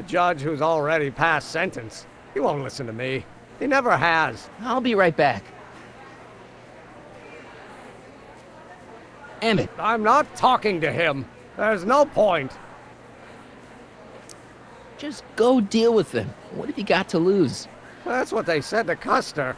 judge who's already passed sentence. He won't listen to me. He never has. I'll be right back. Emmett. I'm not talking to him. There's no point. Just go deal with them. What have you got to lose? That's what they said to Custer.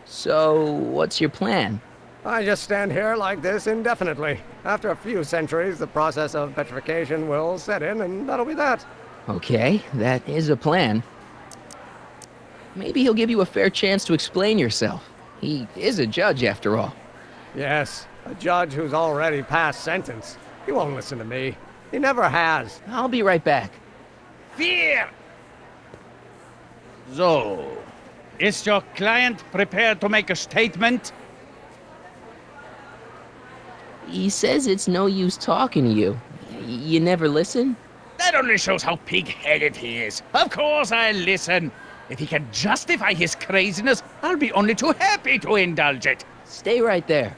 So, what's your plan? I just stand here like this indefinitely. After a few centuries, the process of petrification will set in, and that'll be that. Okay, that is a plan. Maybe he'll give you a fair chance to explain yourself. He is a judge, after all. Yes, a judge who's already passed sentence. He won't listen to me. He never has. I'll be right back. Fear! So, is your client prepared to make a statement? He says it's no use talking to you. You never listen? That only shows how pig-headed he is. Of course I'll listen. If he can justify his craziness, I'll be only too happy to indulge it. Stay right there.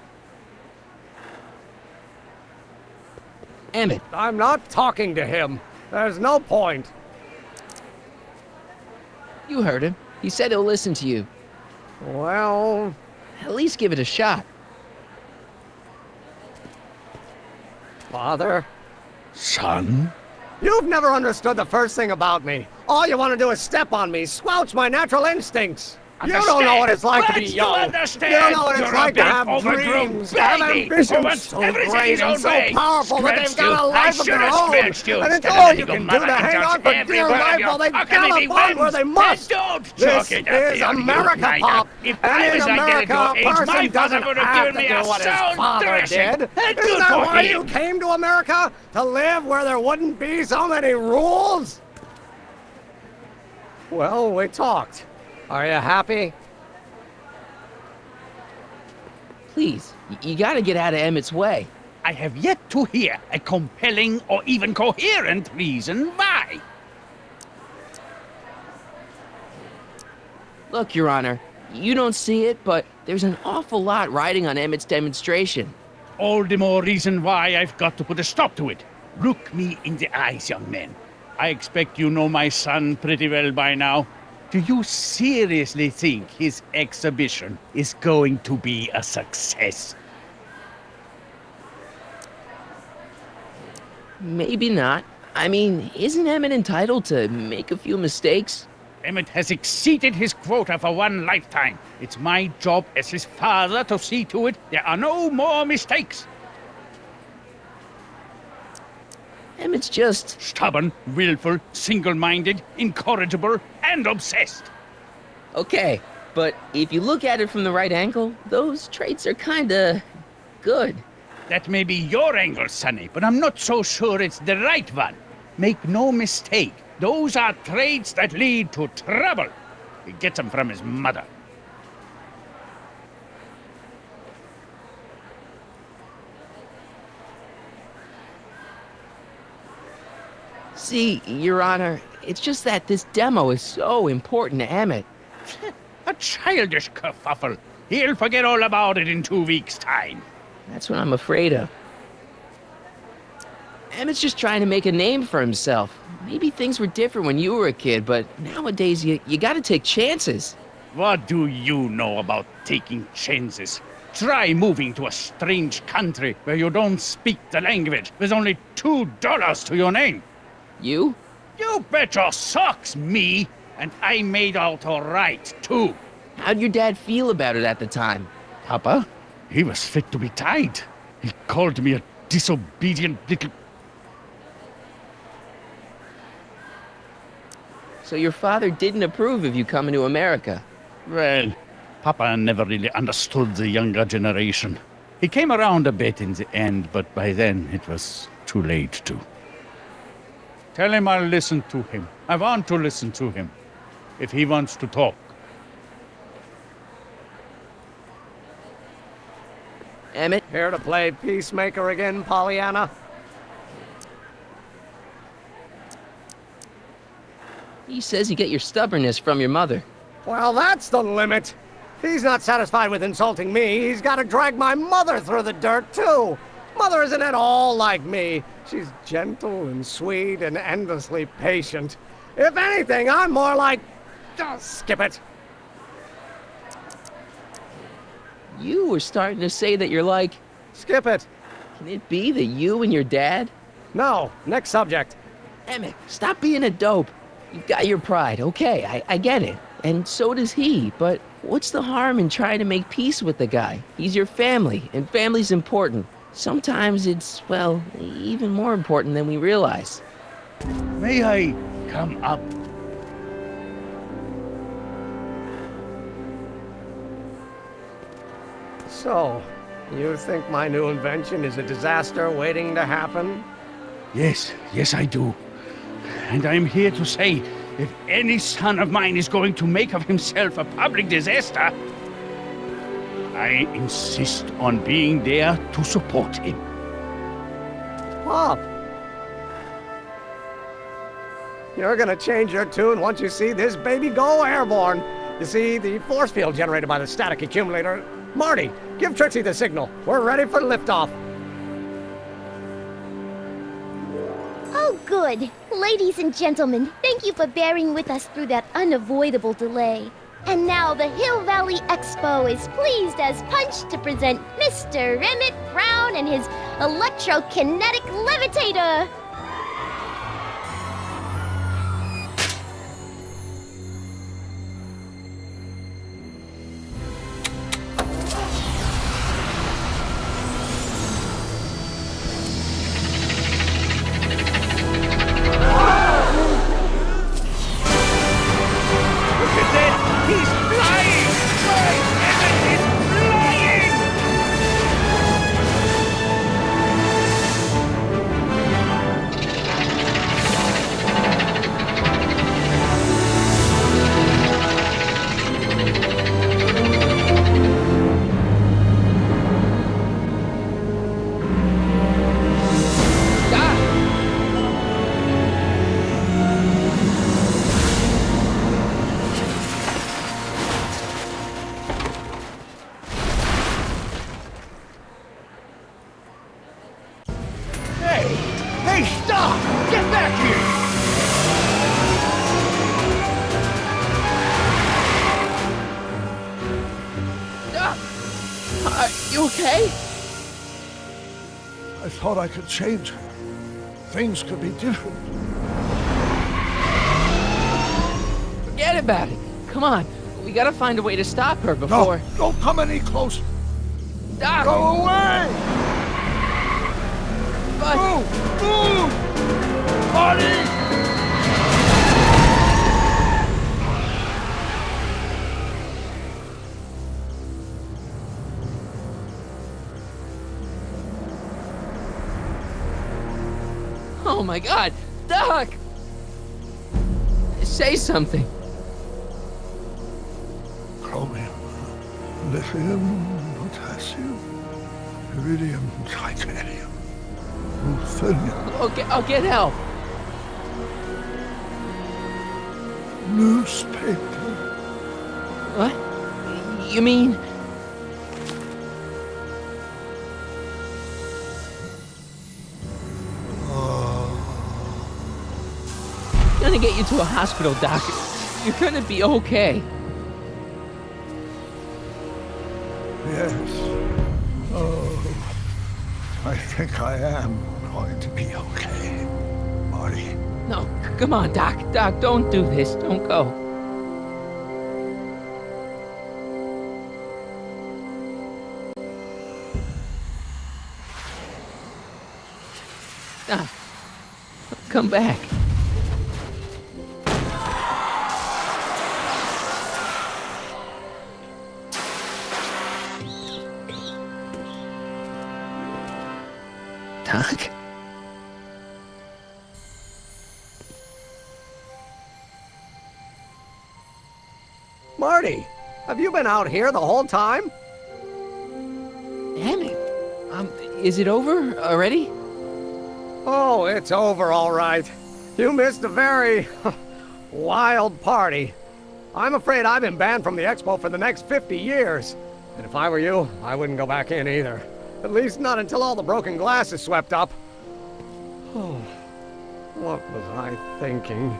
Emmett. I'm not talking to him. There's no point. You heard him. He said he'll listen to you. Well... At least give it a shot. Father? Son? You've never understood the first thing about me. All you want to do is step on me, squelch my natural instincts. You don't know what it's like to be young. You don't know what it's like to have dreams, have ambitions so great and so powerful that they've got a life of their own. And it's all you can do to hang on for dear life while they gallop on where they must. This is America, Pop. And in America, a person doesn't have to do what his father did. Isn't that why you came to America? To live where there wouldn't be so many rules? Well, we talked. Are you happy? Please, you gotta get out of Emmett's way. I have yet to hear a compelling or even coherent reason why. Look, Your Honor, you don't see it, but there's an awful lot riding on Emmett's demonstration. All the more reason why I've got to put a stop to it. Look me in the eyes, young man. I expect you know my son pretty well by now. Do you seriously think his exhibition is going to be a success? Maybe not. I mean, isn't Emmett entitled to make a few mistakes? Emmett has exceeded his quota for one lifetime. It's my job as his father to see to it there are no more mistakes. Emmett's just... Stubborn, willful, single-minded, incorrigible, and obsessed. Okay, but if you look at it from the right angle, those traits are kinda... good. That may be your angle, Sonny, but I'm not so sure it's the right one. Make no mistake, those are traits that lead to trouble. He gets them from his mother. See, Your Honor, it's just that this demo is so important to Emmett. A childish kerfuffle. He'll forget all about it in 2 weeks' time. That's what I'm afraid of. Emmett's just trying to make a name for himself. Maybe things were different when you were a kid, but nowadays you gotta take chances. What do you know about taking chances? Try moving to a strange country where you don't speak the language with only $2 to your name. You? You bet your socks, me! And I made out all right, too. How'd your dad feel about it at the time? Papa? He was fit to be tied. He called me a disobedient little... So your father didn't approve of you coming to America? Well, Papa never really understood the younger generation. He came around a bit in the end, but by then it was too late to. Tell him I'll listen to him. I want to listen to him. If he wants to talk. Emmett? Here to play peacemaker again, Pollyanna? He says you get your stubbornness from your mother. Well, that's the limit. He's not satisfied with insulting me. He's got to drag my mother through the dirt, too. Mother isn't at all like me. She's gentle and sweet and endlessly patient. If anything, I'm more like... skip it. You were starting to say that you're like... Skip it. Can it be that you and your dad? No, next subject. Emmett, stop being a dope. You've got your pride, okay, I get it. And so does he, but what's the harm in trying to make peace with the guy? He's your family, and family's important. Sometimes it's, well, even more important than we realize. May I come up? So, you think my new invention is a disaster waiting to happen? Yes, I do. And I'm here to say, if any son of mine is going to make of himself a public disaster, I insist on being there to support him. Pop! You're gonna change your tune once you see this baby go airborne. You see, the force field generated by the static accumulator... Marty, give Trixie the signal. We're ready for liftoff. Oh, good. Ladies and gentlemen, thank you for bearing with us through that unavoidable delay. And now the Hill Valley Expo is pleased as punch to present Mr. Emmett Brown and his electrokinetic levitator. Hey, stop! Get back here! Are you okay? I thought I could change her. Things could be different. Forget about it. Come on. We gotta find a way to stop her before... No, don't come any closer. Doc! Go away! But... Move! Marty! Oh my God! Doc! Say something. Chromium, lithium, potassium, iridium, titanium, ruthenium, I'll get help. newspaper. What? You mean... I'm gonna get you to a hospital, Doc. You're gonna be okay. Yes. Oh, I think I am going to be okay, Marty. No, come on, Doc. Doc, don't do this. Don't go. Doc, come back. Doc? Marty, have you been out here the whole time? Damn it. Is it over already? Oh, it's over all right. You missed a very wild party. I'm afraid I've been banned from the expo for the next 50 years. And if I were you, I wouldn't go back in either. At least not until all the broken glass is swept up. Oh, what was I thinking?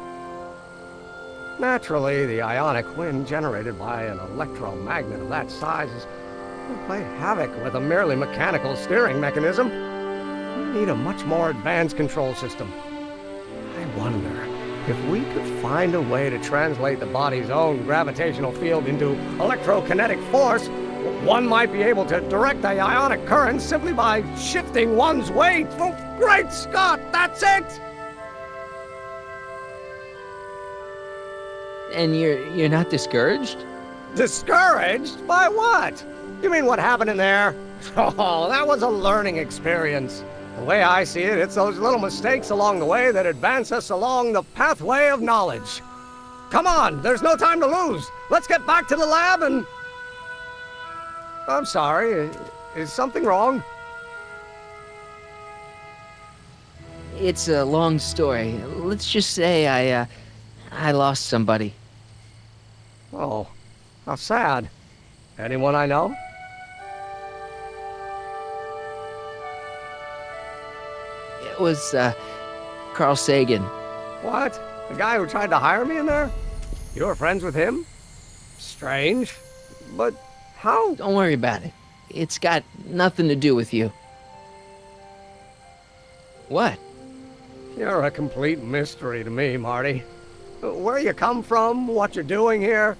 Naturally, the ionic wind generated by an electromagnet of that size will play havoc with a merely mechanical steering mechanism. We need a much more advanced control system. I wonder if we could find a way to translate the body's own gravitational field into electrokinetic force. One might be able to direct the ionic current simply by shifting one's weight. Oh, great Scott, that's it! And you're not discouraged? Discouraged? By what? You mean what happened in there? Oh, that was a learning experience. The way I see it, it's those little mistakes along the way that advance us along the pathway of knowledge. Come on, there's no time to lose. Let's get back to the lab and... I'm sorry, is something wrong? It's a long story. Let's just say I lost somebody. Oh, how sad. Anyone I know? It was, Carl Sagan. What? The guy who tried to hire me in there? You were friends with him? Strange. But how? Don't worry about it. It's got nothing to do with you. What? You're a complete mystery to me, Marty. Where you come from, what you're doing here.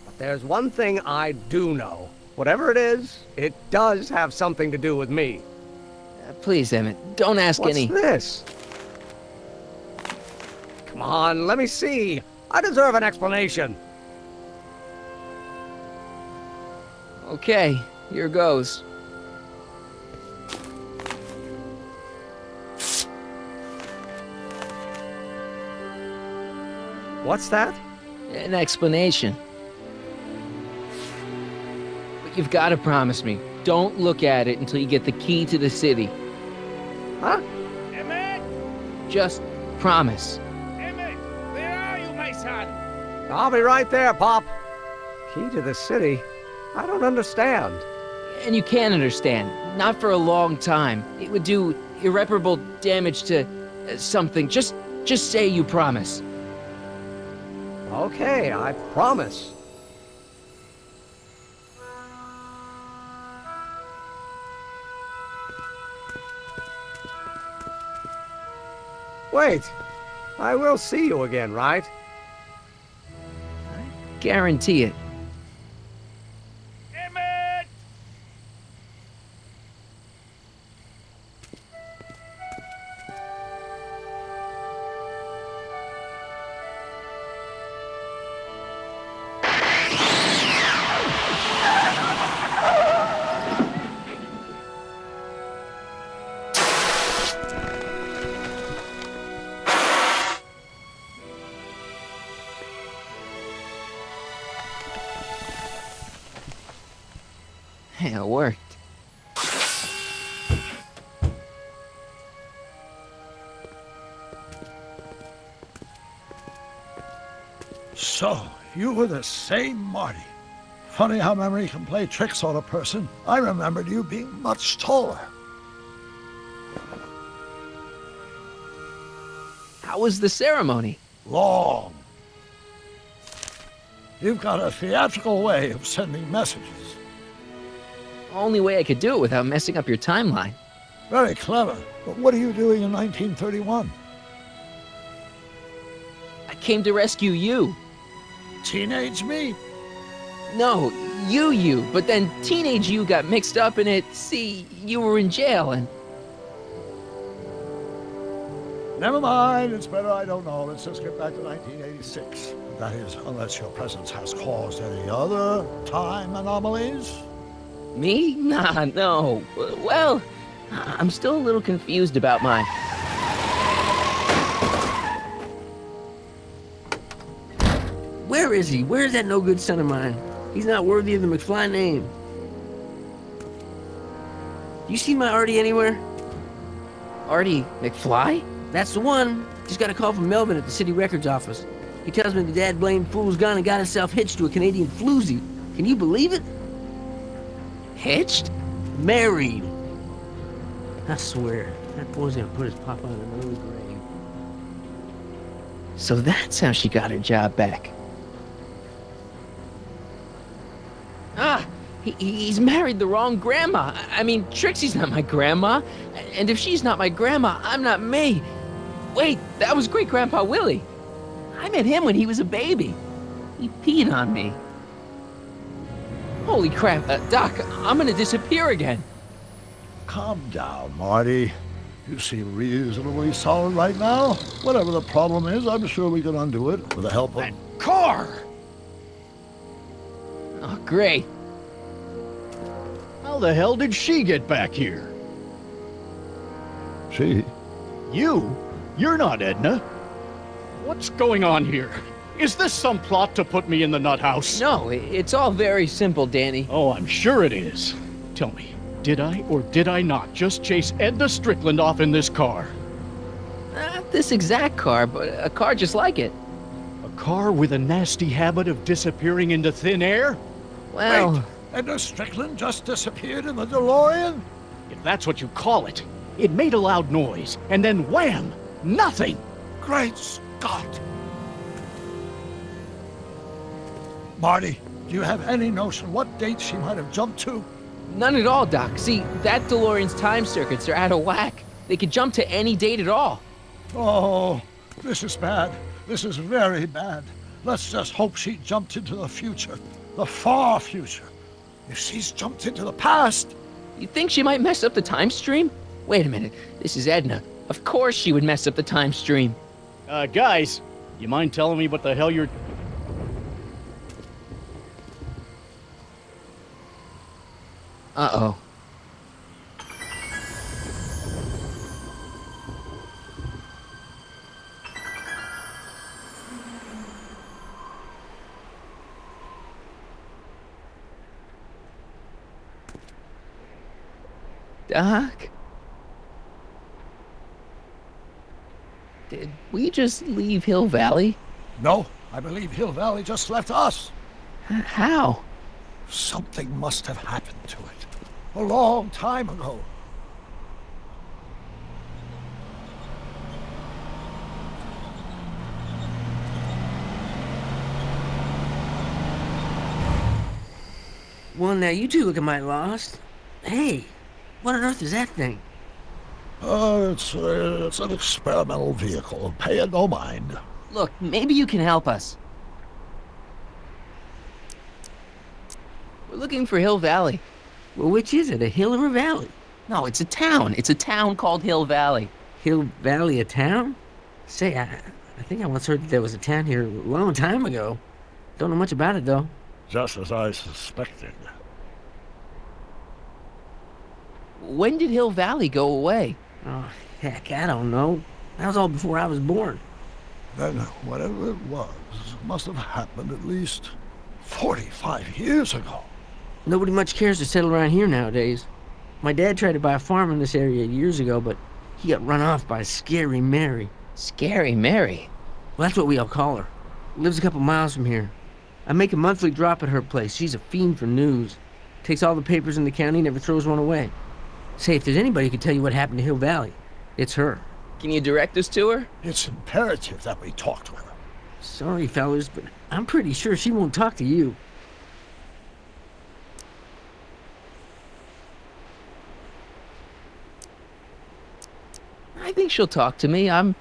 But there's one thing I do know. Whatever it is, it does have something to do with me. Please, Emmett, don't ask any... What's this? Come on, let me see. I deserve an explanation. Okay, here goes. What's that? An explanation. But you've got to promise me, don't look at it until you get the key to the city. Huh? Emmett! Just promise. Emmett! Where are you, my son? I'll be right there, Pop. Key to the city? I don't understand. And you can understand. Not for a long time. It would do irreparable damage to something. Just say you promise. Okay, I promise. Wait, I will see you again, right? Guarantee it. Emmett! Hey, it worked. So, you were the same Marty. Funny how memory can play tricks on a person. I remembered you being much taller. How was the ceremony? Long. You've got a theatrical way of sending messages. Only way I could do it without messing up your timeline. Very clever. But what are you doing in 1931? I came to rescue you. Teenage me? No, you. But then teenage you got mixed up in it. See, you were in jail and... Never mind, it's better I don't know. Let's just get back to 1986. That is, unless your presence has caused any other time anomalies. Me? Nah, no. Well, I'm still a little confused about mine. Where is he? Where's that no-good son of mine? He's not worthy of the McFly name. You see my Artie anywhere? Artie McFly? That's the one. Just got a call from Melvin at the city records office. He tells me the dad-blamed fool's gone and got himself hitched to a Canadian floozy. Can you believe it? Hitched? Married. I swear, that boy's gonna put his papa in an early grave. So that's how she got her job back. Ah, he's married the wrong grandma. I mean, Trixie's not my grandma. And if she's not my grandma, I'm not me. Wait, that was Great-Grandpa Willie. I met him when he was a baby. He peed on me. Holy crap, Doc, I'm gonna disappear again. Calm down, Marty. You seem reasonably solid right now. Whatever the problem is, I'm sure we can undo it with the help of... That car! Oh, great. How the hell did she get back here? She? You? You're not Edna. What's going on here? Is this some plot to put me in the nut house? No, it's all very simple, Danny. Oh, I'm sure it is. Tell me, did I or did I not just chase Edna Strickland off in this car? Not this exact car, but a car just like it. A car with a nasty habit of disappearing into thin air? Well... Wait, Edna Strickland just disappeared in the DeLorean? If that's what you call it. It made a loud noise, and then wham! Nothing! Great Scott! Marty, do you have any notion what date she might have jumped to? None at all, Doc. See, that DeLorean's time circuits are out of whack. They could jump to any date at all. Oh, this is bad. This is very bad. Let's just hope she jumped into the future. The far future. If she's jumped into the past... You think she might mess up the time stream? Wait a minute. This is Edna. Of course she would mess up the time stream. Guys, you mind telling me what the hell you're... Uh-oh. Doc? Did we just leave Hill Valley? No, I believe Hill Valley just left us. How? Something must have happened to it. A long time ago. Well, now you two looking mighty lost. Hey, what on earth is that thing? It's an experimental vehicle. Pay it no mind. Look, maybe you can help us. We're looking for Hill Valley. Well, which is it, a hill or a valley? No, it's a town. It's a town called Hill Valley. Hill Valley, a town? Say, I think I once heard that there was a town here a long time ago. Don't know much about it, though. Just as I suspected. When did Hill Valley go away? Oh, heck, I don't know. That was all before I was born. Then whatever it was must have happened at least 45 years ago. Nobody much cares to settle around here nowadays. My dad tried to buy a farm in this area years ago, but he got run off by Scary Mary. Scary Mary? Well, that's what we all call her. Lives a couple miles from here. I make a monthly drop at her place. She's a fiend for news. Takes all the papers in the county, never throws one away. Say, if there's anybody who can tell you what happened to Hill Valley, it's her. Can you direct us to her? It's imperative that we talk to her. Sorry, fellas, but I'm pretty sure she won't talk to you. I think she'll talk to me. I'm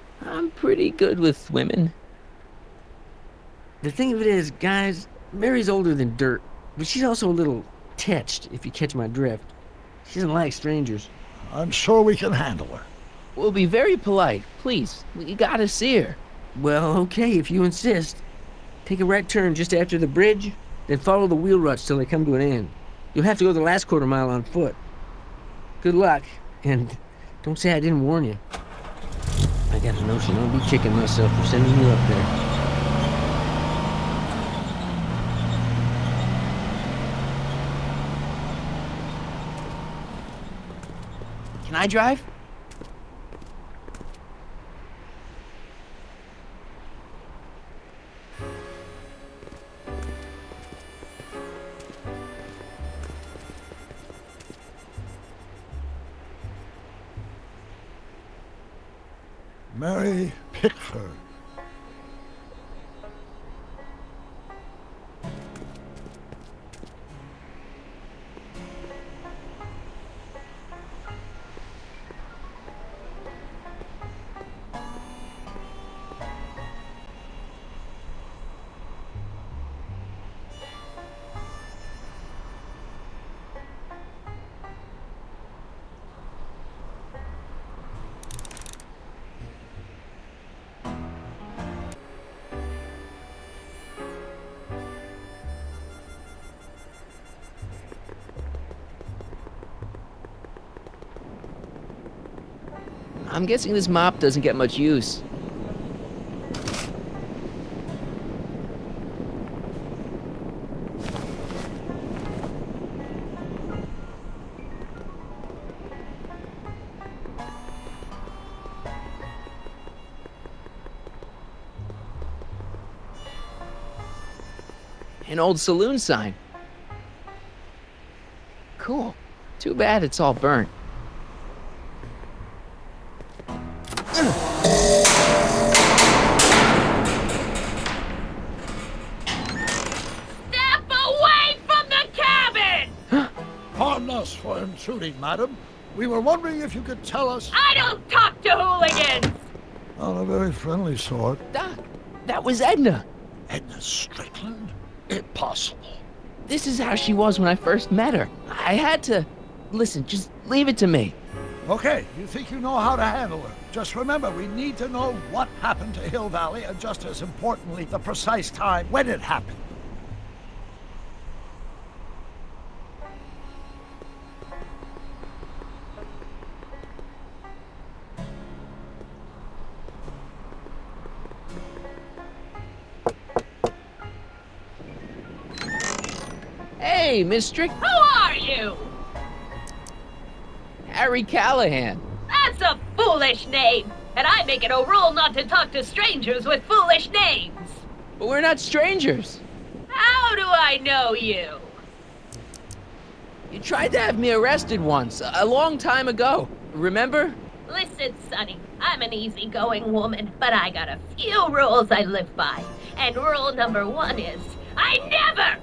pretty good with women. The thing of it is, guys, Mary's older than dirt, but she's also a little tetched, if you catch my drift. She doesn't like strangers. I'm sure we can handle her. We'll be very polite. Please, we gotta see her. Well, okay, if you insist. Take a right turn just after the bridge, then follow the wheel ruts till they come to an end. You'll have to go the last quarter mile on foot. Good luck, and don't say I didn't warn you. I got a notion I'll be kicking myself for sending you up there. Can I drive? Mary Pickford. I'm guessing this mop doesn't get much use. An old saloon sign. Cool. Too bad it's all burnt. Pardon us for intruding, madam. We were wondering if you could tell us... I don't talk to hooligans! On a very friendly sort. Doc, that was Edna. Edna Strickland? Impossible. This is how she was when I first met her. I had to... Listen, just leave it to me. Okay, you think you know how to handle her. Just remember, we need to know what happened to Hill Valley, and just as importantly, the precise time when it happened. Hey, Miss Strick... Who are you? Harry Callahan. That's a foolish name, and I make it a rule not to talk to strangers with foolish names. But we're not strangers. How do I know you? You tried to have me arrested once, a long time ago. Remember? Listen, Sonny, I'm an easygoing woman, but I got a few rules I live by. And rule number 1 is, I never,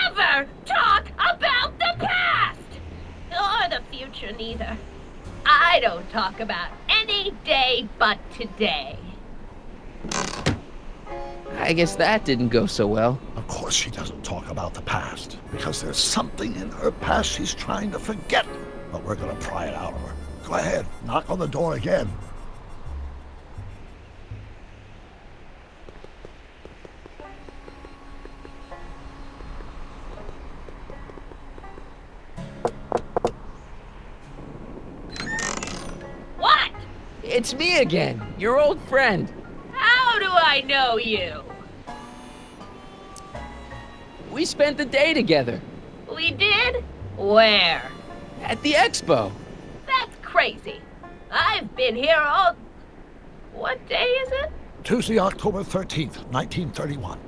ever talk about the past! Or the future, neither. I don't talk about any day but today. I guess that didn't go so well. Of course she doesn't talk about the past, because there's something in her past she's trying to forget. But we're gonna pry it out of her. Go ahead, knock on the door again. What? It's me again, your old friend. How do I know you? We spent the day together. We did? Where? At the expo. That's crazy. I've been here all... What day is it? Tuesday, October 13th, 1931.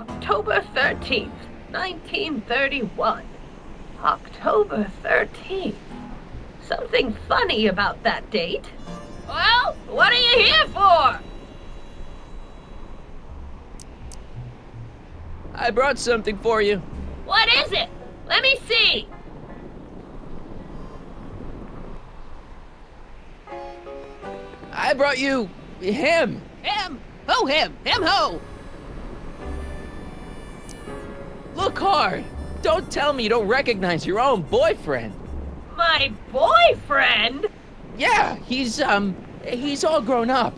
October 13th, 1931. October 13th. Something funny about that date. Well, what are you here for? I brought something for you. What is it? Let me see. I brought you... him. Him? Who him? Him who? Look hard. Don't tell me you don't recognize your own boyfriend. My boyfriend? Yeah, he's all grown up.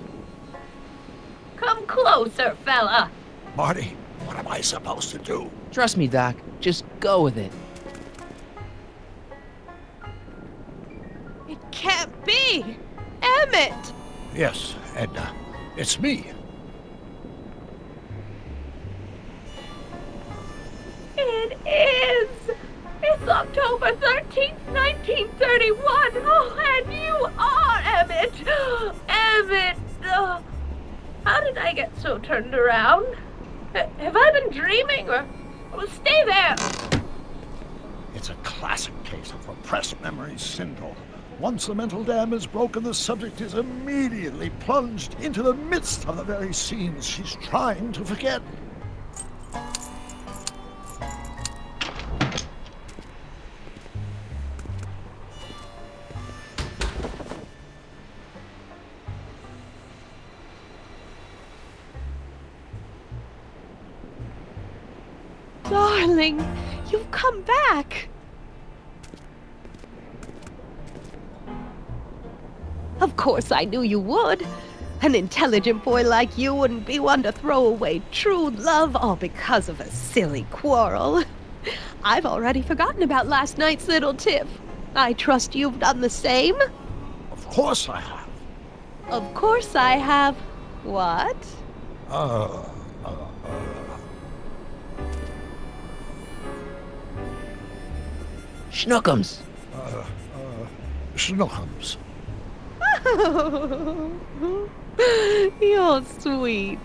Come closer, fella. Marty, what am I supposed to do? Trust me, Doc. Just go with it. It can't be. Emmett! Yes, Edna. It's me. It is! It's October 13th, 1931! Oh, and you are Emmett! Emmett! How did I get so turned around? Have I been dreaming, or... Well, stay there! It's a classic case of repressed memory syndrome. Once the mental dam is broken, the subject is immediately plunged into the midst of the very scenes she's trying to forget. Darling, you've come back. Of course I knew you would. An intelligent boy like you wouldn't be one to throw away true love all because of a silly quarrel. I've already forgotten about last night's little tiff. I trust you've done the same? Of course I have. Of course I have. What? Schnookums. Schnookums. You're sweet.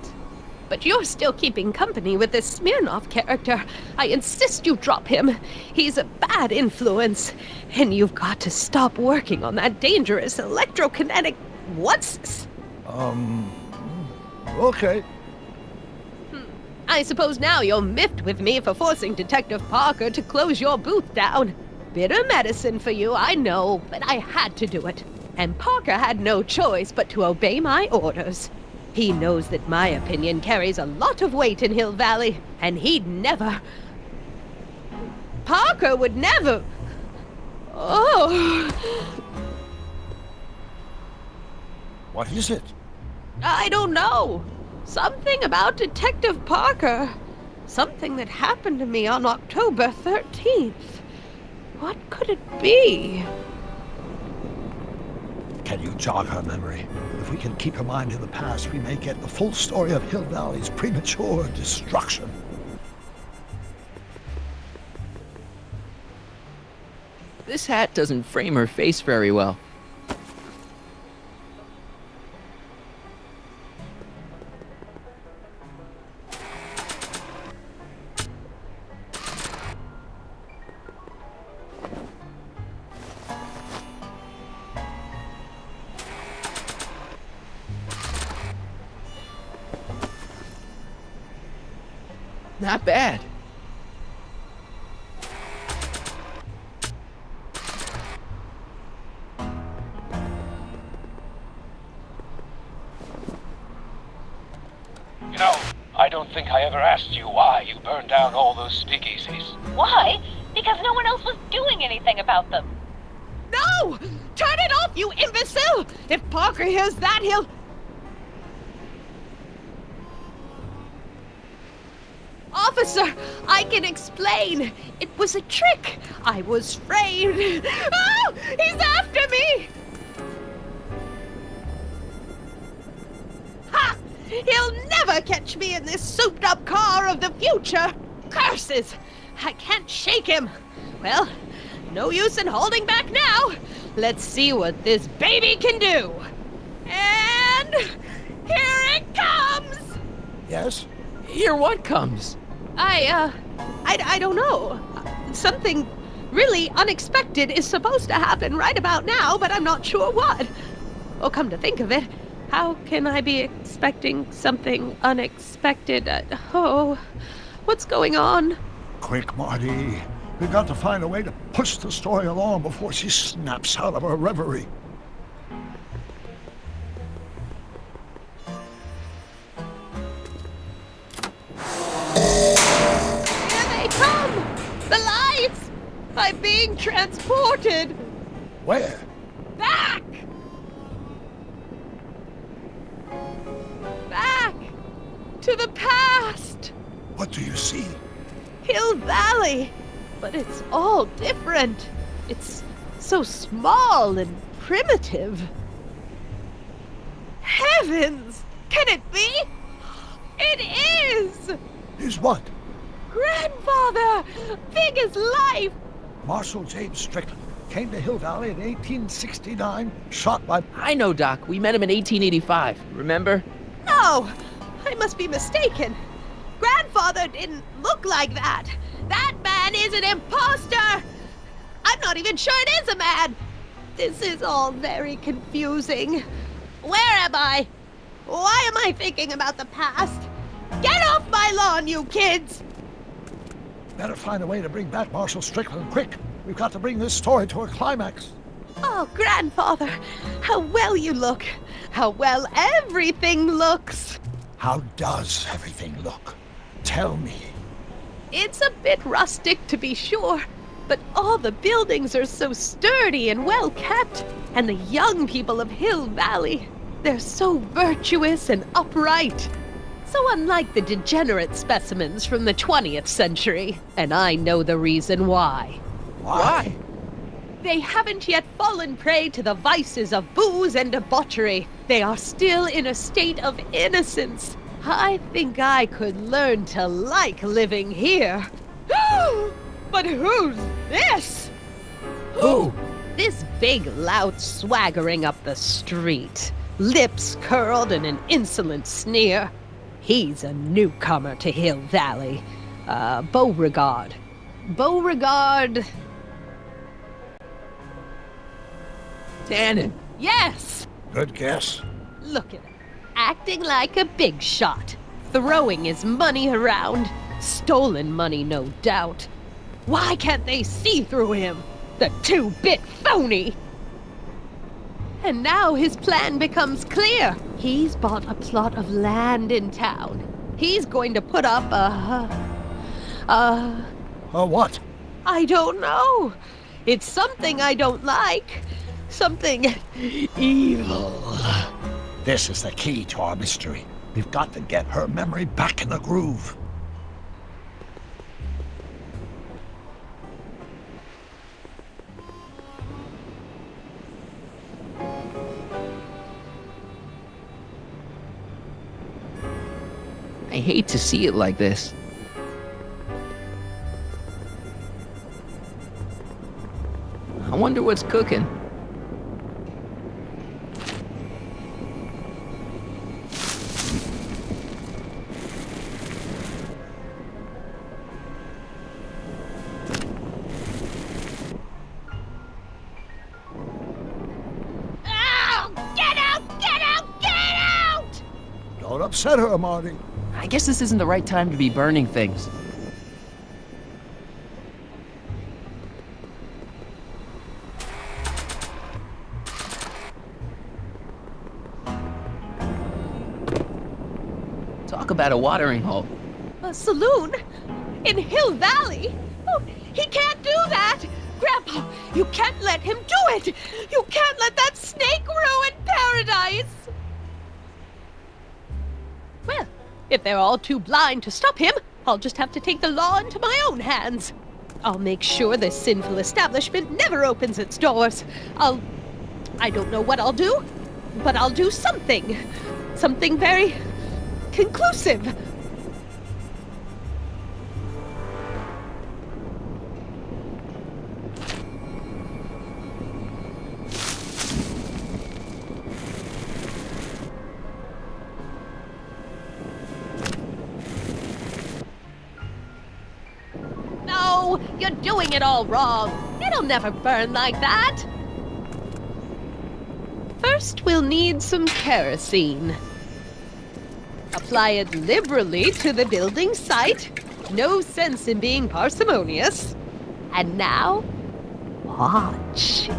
But you're still keeping company with this Smirnoff character. I insist you drop him. He's a bad influence. And you've got to stop working on that dangerous electrokinetic... What's this? Okay. I suppose now you're miffed with me for forcing Detective Parker to close your booth down. Bitter medicine for you, I know, but I had to do it. And Parker had no choice but to obey my orders. He knows that my opinion carries a lot of weight in Hill Valley, and he'd never... Parker would never... Oh... What is it? I don't know. Something about Detective Parker. Something that happened to me on October 13th. What could it be? Can you jog her memory? If we can keep her mind in the past, we may get the full story of Hill Valley's premature destruction. This hat doesn't frame her face very well. Not bad. You know, I don't think I ever asked you why you burned down all those speakeasies. Why? Because no one else was doing anything about them. No! Turn it off, you imbecile! If Parker hears that, he'll... Officer, I can explain. It was a trick. I was framed. Oh, he's after me! Ha! He'll never catch me in this souped-up car of the future. Curses! I can't shake him. Well, no use in holding back now. Let's see what this baby can do. And here it comes! Yes? Here what comes? I don't know. Something really unexpected is supposed to happen right about now, but I'm not sure what. Oh, come to think of it, how can I be expecting something unexpected? What's going on? Quick, Marty. We've got to find a way to push the story along before she snaps out of her reverie. The lights! I'm being transported! Where? Back! Back! To the past! What do you see? Hill Valley! But it's all different. It's so small and primitive. Heavens! Can it be? It is! Is what? Grandfather! Big as life! Marshal James Strickland came to Hill Valley in 1869, shot by... I know, Doc. We met him in 1885. Remember? No! I must be mistaken. Grandfather didn't look like that. That man is an imposter! I'm not even sure it is a man. This is all very confusing. Where am I? Why am I thinking about the past? Get off my lawn, you kids! Better find a way to bring back Marshal Strickland quick. We've got to bring this story to a climax. Oh, Grandfather, how well you look. How well everything looks. How does everything look? Tell me. It's a bit rustic, to be sure, but all the buildings are so sturdy and well kept. And the young people of Hill Valley, they're so virtuous and upright. So unlike the degenerate specimens from the 20th century. And I know the reason why. Why? They haven't yet fallen prey to the vices of booze and debauchery. They are still in a state of innocence. I think I could learn to like living here. But who's this? Who? This big lout swaggering up the street, lips curled in an insolent sneer. He's a newcomer to Hill Valley. Beauregard. Beauregard... Tannen. Yes! Good guess. Look at him, acting like a big shot, throwing his money around. Stolen money, no doubt. Why can't they see through him? The two-bit phony! And now his plan becomes clear. He's bought a plot of land in town. He's going to put up a What? I don't know. It's something I don't like. Something evil. This is the key to our mystery. We've got to get her memory back in the groove. I hate to see it like this. I wonder what's cooking. Don't upset her, Marty. I guess this isn't the right time to be burning things. Talk about a watering hole. A saloon? In Hill Valley? Oh, he can't do that! Grandpa, you can't let him do it! You can't let that snake ruin paradise! Well, if they're all too blind to stop him, I'll just have to take the law into my own hands. I'll make sure this sinful establishment never opens its doors. I don't know what I'll do, but I'll do something. Something very conclusive. No, you're doing it all wrong. It'll never burn like that. First, we'll need some kerosene. Apply it liberally to the building site. No sense in being parsimonious. And now, watch.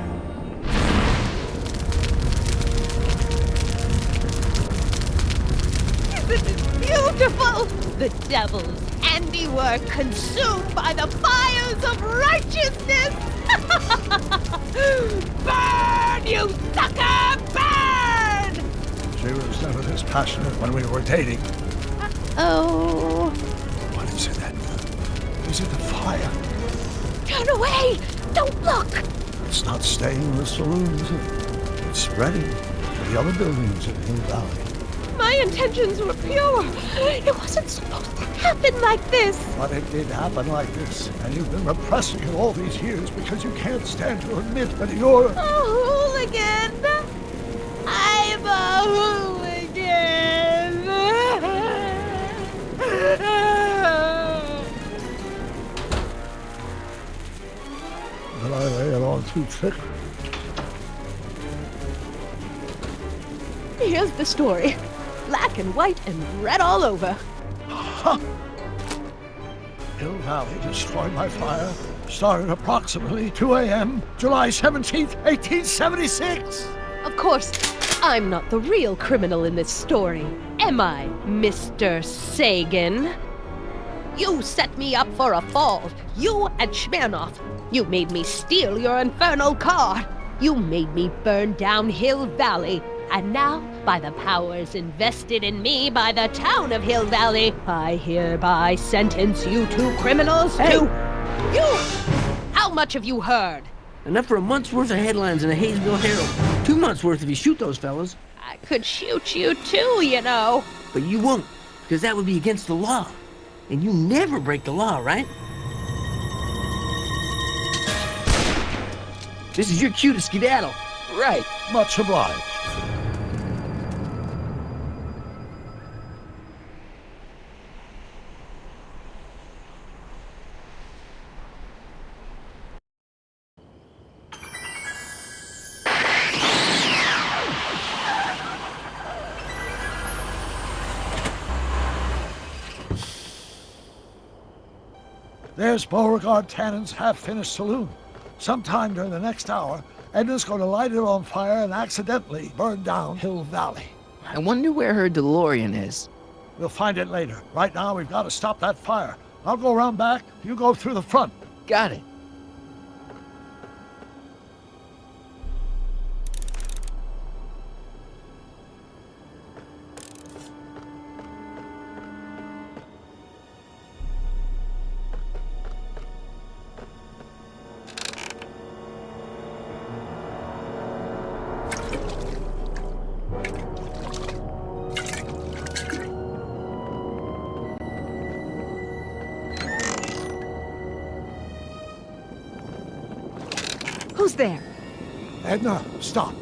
Isn't it beautiful? The devil's handiwork consumed by the fires of righteousness! Burn, you sucker! Burn! She was never this passionate when we were dating. Oh. What is it, Edna? Is it the fire? Turn away! Don't look! It's not staying in the saloon, is it? It's spreading to the other buildings in Hill Valley. My intentions were pure. It wasn't supposed to happen like this. But it did happen like this, and you've been repressing it all these years because you can't stand to admit that you're... A hooligan! I'm a hooligan! Did I lay it on too thick? here's the story. Black and white and red all over. Hill Valley destroyed by fire. Started approximately 2 a.m., July 17th, 1876. Of course, I'm not the real criminal in this story, am I, Mr. Sagan? You set me up for a fall. You and Smirnoff. You made me steal your infernal car. You made me burn down Hill Valley. And now, by the powers invested in me by the town of Hill Valley, I hereby sentence you two criminals to... You! How much have you heard? Enough for a month's worth of headlines in the Hayesville Herald. 2 months' worth if you shoot those fellas. I could shoot you too, you know. But you won't, because that would be against the law. And you never break the law, right? This is your cue to skedaddle. Right. Much obliged. There's Beauregard Tannen's half-finished saloon. Sometime during the next hour, Edna's going to light it on fire and accidentally burn down Hill Valley. I wonder where her DeLorean is. We'll find it later. Right now, we've got to stop that fire. I'll go around back. You go through the front. Got it. Who's there? Edna, stop.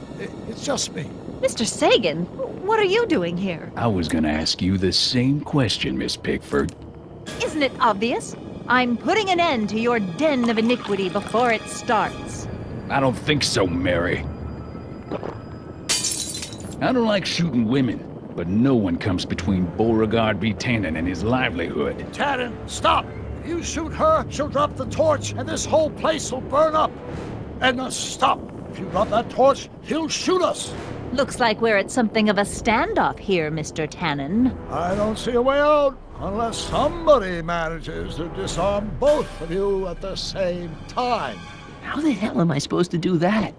It's just me. Mr. Sagan, what are you doing here? I was gonna ask you the same question, Miss Pickford. Isn't it obvious? I'm putting an end to your den of iniquity before it starts. I don't think so, Mary. I don't like shooting women, but no one comes between Beauregard B. Tannen and his livelihood. Tannen, stop! If you shoot her, she'll drop the torch, and this whole place will burn up. Edna, stop! If you drop that torch, he'll shoot us! Looks like we're at something of a standoff here, Mr. Tannen. I don't see a way out, unless somebody manages to disarm both of you at the same time. How the hell am I supposed to do that?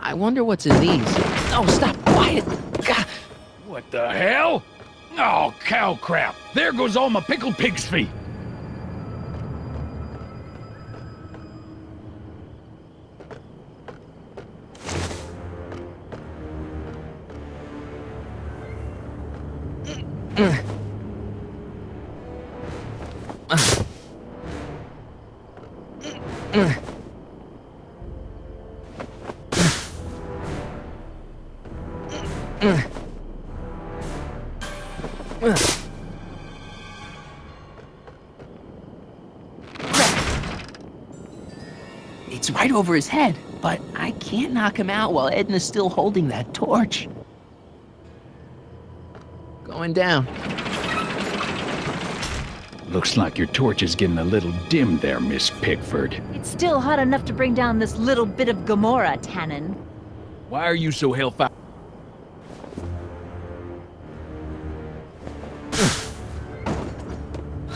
I wonder what's in these. Oh, stop! Quiet! God. What the hell? Oh, cow crap! There goes all my pickled pig's feet! It's right over his head, but I can't knock him out while Edna's still holding that torch. Going down. Looks like your torch is getting a little dim there, Miss Pickford. It's still hot enough to bring down this little bit of Gomorrah, Tannen. Why are you so hellfire?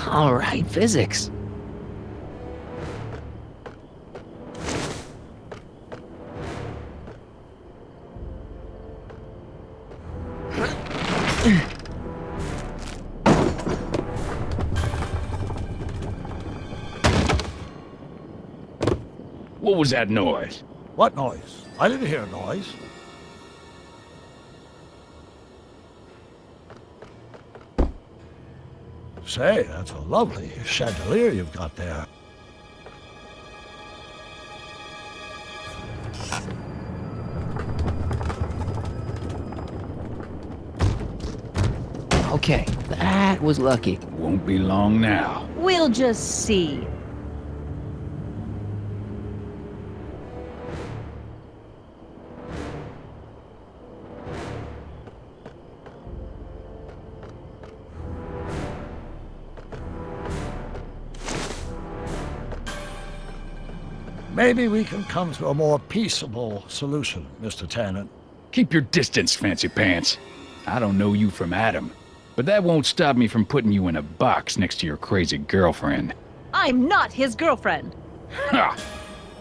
All right, physics. What was that noise? What noise? I didn't hear a noise. Say, that's a lovely chandelier you've got there. Okay, that was lucky. Won't be long now. We'll just see. Maybe we can come to a more peaceable solution, Mr. Tannen. Keep your distance, fancy pants. I don't know you from Adam, but that won't stop me from putting you in a box next to your crazy girlfriend. I'm not his girlfriend. Ha!